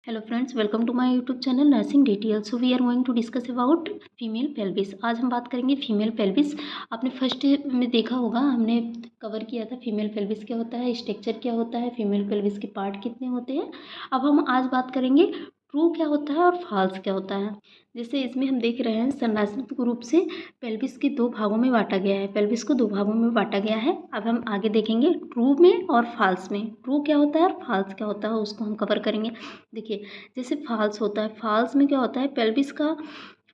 Hello friends, welcome to my YouTube channel nursing detail. So we are going to discuss about female pelvis. आज हम बात करेंगे female pelvis. आपने first में देखा होगा, हमने कवर किया था फीमेल पेल्विस क्या होता है, स्ट्रक्चर क्या होता है, फीमेल पेल्विस के पार्ट कितने होते हैं। अब हम आज बात करेंगे ट्रू क्या होता है और फॉल्स क्या होता है। जैसे इसमें हम देख रहे हैं संरचनात्मक रूप से पेल्विस के दो भागों में बांटा गया है, पेल्विस को दो भागों में बांटा गया है। अब हम आगे देखेंगे ट्रू में और फॉल्स में। ट्रू क्या होता है और फॉल्स क्या होता है उसको हम कवर करेंगे। देखिए, जैसे फॉल्स होता है, फॉल्स में क्या होता है, पेल्विस का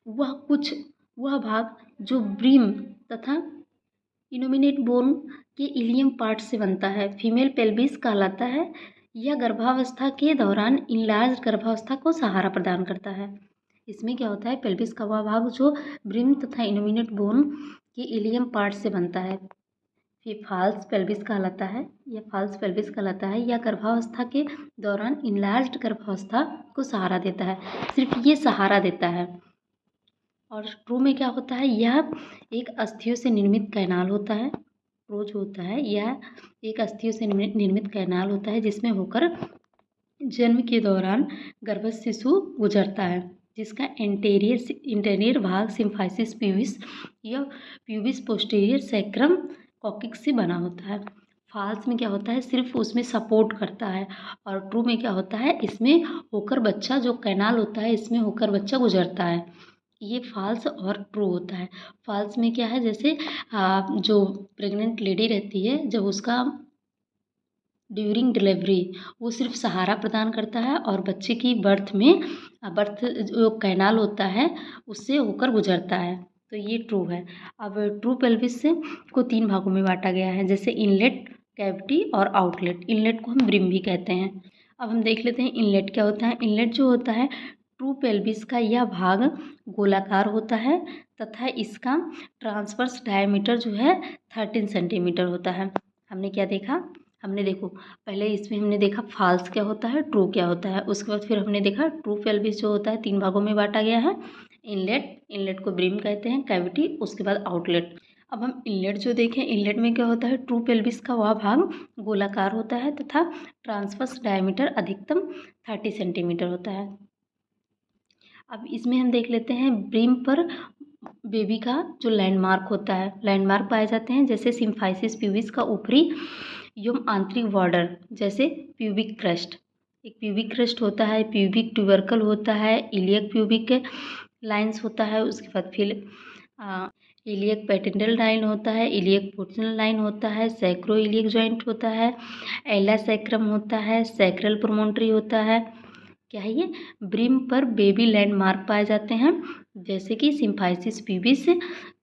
वह भाग जो ब्रीम तथा इनोमिनेट बोन के इलियम पार्ट से बनता है, फीमेल पेल्विस कहलाता है। यह गर्भावस्था के दौरान इनलार्ज गर्भावस्था को सहारा प्रदान करता है। इसमें क्या होता है, पेल्विस का वह भाग जो ब्रीम तथा इनोमिनेट बोन के इलियम पार्ट से बनता है, ये फॉल्स पेल्विस कहलाता है। यह फॉल्स पेल्विस कहलाता है। यह गर्भावस्था के दौरान इनलार्ज्ड गर्भावस्था को सहारा देता है, सिर्फ ये सहारा देता है। और ट्रू में क्या होता है, यह एक अस्थियों से निर्मित कैनाल होता है। ट्रू जो होता है यह एक अस्थियों से निर्मित कैनाल होता है जिसमें होकर जन्म के दौरान गर्भस्थ शिशु गुजरता है, जिसका इंटीरियर भाग सिम्फाइसिस प्यूबिस या प्यूबिस पोस्टीरियर सैक्रम कॉक्सिक्स से बना होता है। फॉल्स में क्या होता है, सिर्फ उसमें सपोर्ट करता है। और ट्रू में क्या होता है, इसमें होकर बच्चा, जो कैनाल होता है इसमें होकर बच्चा गुजरता है। ये फॉल्स और ट्रू होता है। फॉल्स में क्या है, जैसे जो प्रेग्नेंट लेडी रहती है, जब उसका ड्यूरिंग डिलीवरी वो सिर्फ सहारा प्रदान करता है और बच्चे की बर्थ जो कैनाल होता है उससे होकर गुजरता है, तो ये ट्रू है। अब ट्रू पेल्विस से को तीन भागों में बांटा गया है, जैसे इनलेट, कैविटी और आउटलेट। इनलेट को हम ब्रिम भी कहते हैं। अब हम देख लेते हैं इनलेट क्या होता है। इनलेट जो होता है, ट्रू पेल्विस का यह भाग गोलाकार होता है तथा इसका ट्रांसवर्स डायमीटर जो है 13 सेंटीमीटर होता है। हमने क्या देखा, हमने देखो पहले इसमें हमने देखा फॉल्स क्या होता है, ट्रू क्या होता है। उसके बाद फिर हमने देखा ट्रू पेल्विस जो होता है तीन भागों में बांटा गया है। इनलेट को ब्रिम कहते हैं, कैविटी, उसके बाद आउटलेट। अब हम इनलेट जो देखें, इनलेट में क्या होता है, ट्रू पेल्विस का वह भाग गोलाकार होता है तथा ट्रांसवर्स डायमीटर अधिकतम 30 सेंटीमीटर होता है। अब इसमें हम देख लेते हैं ब्रिम पर बेबी का जो लैंडमार्क होता है, लैंडमार्क पाए जाते हैं, जैसे सिम्फाइसिस प्यूबिस का ऊपरी एवं आंतरिक बॉर्डर, जैसे प्यूबिक क्रस्ट, एक प्यूबिक क्रस्ट होता है, प्यूबिक ट्यूबरकल होता है, इलियक प्यूबिक लाइंस होता है, उसके बाद फिर इलियक पेटेंटल लाइन होता है, इलियक पोर्शनल लाइन होता है, सैक्रो इलियक जॉइंट होता है, एला सैक्रम होता है, सैक्रल प्रोमोन्ट्री होता है। क्या है ये, ब्रिम पर बेबी लैंडमार्क पाए जाते हैं, जैसे कि सिम्फाइसिस प्यूबिस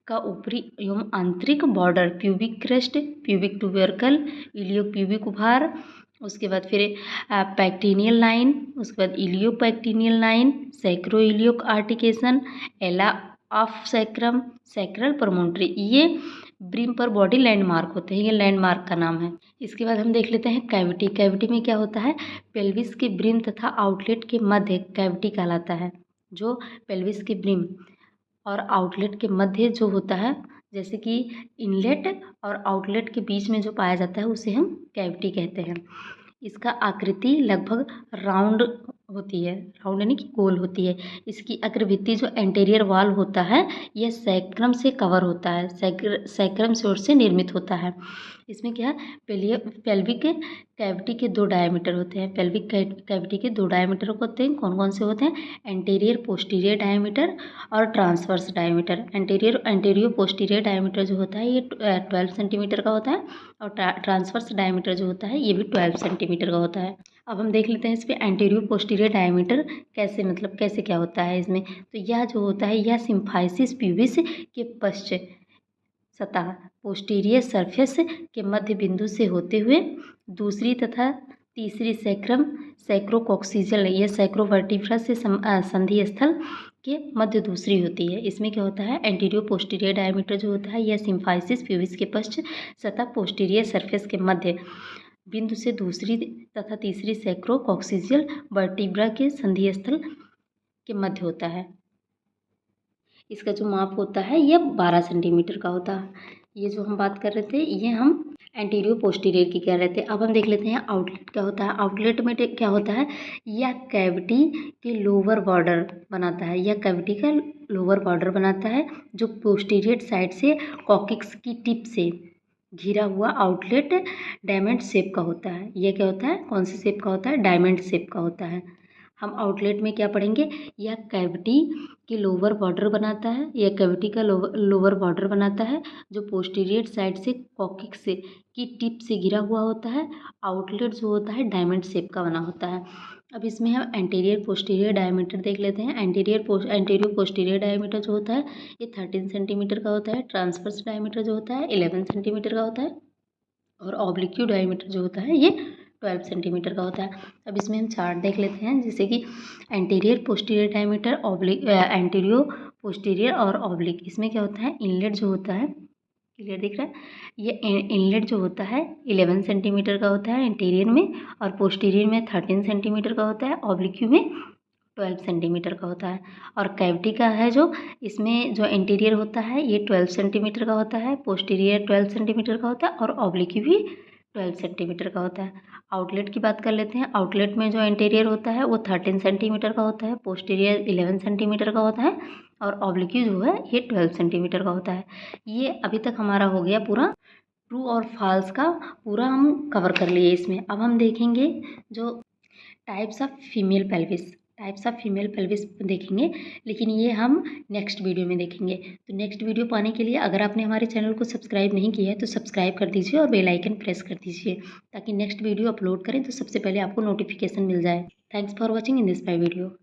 का ऊपरी एवं आंतरिक border, pubic crust, pubic tubercle, iliopubic उभार, उसके बाद फिर पैक्टिनियल लाइन, उसके बाद इलियो पैक्टिनियल लाइन, सैक्रो इलियोक आर्टिकेशन, एला ऑफ सैक्रम, सैक्रल प्रोमोन्ट्री, ये ब्रिम पर बॉडी लैंडमार्क होते हैं, ये लैंडमार्क का नाम है। इसके बाद हम देख लेते हैं कैविटी। कैविटी में क्या होता है, पेल्विस के ब्रिम तथा आउटलेट के मध्य कैविटी कहलाता है। जो पेल्विस के ब्रिम और आउटलेट के मध्य जो होता है, जैसे कि इनलेट और आउटलेट के बीच में जो पाया जाता है उसे हम कैविटी कहते हैं। इसका आकृति लगभग राउंड होती है, राउंड यानी कि गोल होती है। इसकी अग्रभित्ति जो एंटीरियर वॉल होता है यह सैक्रम से कवर होता है, सैक्रम सोर्स से निर्मित होता है। इसमें क्या है, पेल्विक कैविटी के दो डायमीटर होते हैं। पेल्विक कैविटी के दो डायमीटर होते हैं, कौन कौन से होते हैं, एंटीरियर पोस्टीरियर डायमीटर और transverse diameter. Anterior posterior diameter जो होता है ये 12 सेंटीमीटर का होता है और ट्रांसवर्स डायमीटर जो होता है ये भी 12 सेंटीमीटर का होता है। अब हम देख लेते हैं इस पर एंटीरियर पोस्टीरियर डायमीटर कैसे, मतलब कैसे क्या होता है इसमें। तो यह जो होता है यह सिम्फाइसिस प्यूबिस के पश्च सतह पोस्टीरियर सरफेस के मध्य बिंदु से होते हुए दूसरी तथा तीसरी सैक्रोकोक्सीजल या सैक्रोवर्टिब्रा से संधि स्थल के मध्य दूसरी होती है। इसमें क्या होता है, एंटीरियर पोस्टीरियर डायमीटर जो होता है यह सिम्फाइसिस प्यूबिस के पश्च सतह पोस्टीरियर सरफेस के मध्य बिंदु से दूसरी तथा तीसरी सैक्रोकोक्सीजल वर्टिब्रा के संधि स्थल के मध्य होता है। इसका जो माप होता है यह 12 सेंटीमीटर का होता है। ये जो हम बात कर रहे थे ये हम एंटीरियर पोस्टीरियर की कह रहे थे। अब हम देख लेते हैं आउटलेट क्या होता है। आउटलेट में क्या होता है, यह कैविटी के लोअर बॉर्डर बनाता है, यह कैविटी का लोअर बॉर्डर बनाता है जो पोस्टीरियर साइड से कॉकिक्स की टिप से घिरा हुआ आउटलेट डायमंड शेप का होता है। यह क्या होता है, कौन से शेप का होता है, डायमंड शेप का होता है। हम आउटलेट में क्या पढ़ेंगे, यह कैविटी की लोअर बॉर्डर बनाता है, यह कैविटी का लोअर बॉर्डर बनाता है जो पोस्टीरियर साइड से कॉकिक्स से की टिप से घिरा हुआ होता है। आउटलेट जो होता है डायमंड शेप का बना होता है। अब इसमें हम एंटीरियर पोस्टीरियर डायमीटर देख लेते हैं। एंटीरियर पोस्टीरियर डायमीटर जो होता है ये 13 सेंटीमीटर का होता है। ट्रांसवर्स डायमीटर जो होता है 11 सेंटीमीटर का होता है। और ऑब्लिक्यू डायमीटर जो होता है ये 12 सेंटीमीटर का होता है। अब इसमें हम चार्ट देख लेते हैं, जैसे कि anterior posterior diameter, anterior posterior और ऑब्लिक। इसमें क्या होता है, इनलेट जो होता है, क्लियर दिख रहा है, ये इनलेट जो होता है 11 सेंटीमीटर का होता है इंटीरियर में, और पोस्टीरियर में 13 सेंटीमीटर का होता है, ऑब्लिक्यू में 12 सेंटीमीटर का होता है। और कैविटी का है जो, इसमें जो इंटीरियर होता है ये 12 सेंटीमीटर का होता है, पोस्टीरियर 12 सेंटीमीटर का होता है, और ऑब्लिक भी 12 सेंटीमीटर का होता है। आउटलेट की बात कर लेते हैं। आउटलेट में जो इंटीरियर होता है वो 13 सेंटीमीटर का होता है, पोस्टीरियर 11 सेंटीमीटर का होता है, और ऑब्लिक जो है ये 12 सेंटीमीटर का होता है। ये अभी तक हमारा हो गया पूरा ट्रू और फॉल्स का पूरा हम कवर कर लिए इसमें। अब हम देखेंगे जो टाइप्स ऑफ फीमेल पेल्विस देखेंगे, लेकिन ये हम नेक्स्ट वीडियो में देखेंगे। तो नेक्स्ट वीडियो पाने के लिए अगर आपने हमारे चैनल को सब्सक्राइब नहीं किया है तो सब्सक्राइब कर दीजिए और बेल आइकन प्रेस कर दीजिए, ताकि नेक्स्ट वीडियो अपलोड करें तो सबसे पहले आपको नोटिफिकेशन मिल जाए। Thanks for watching in this my video.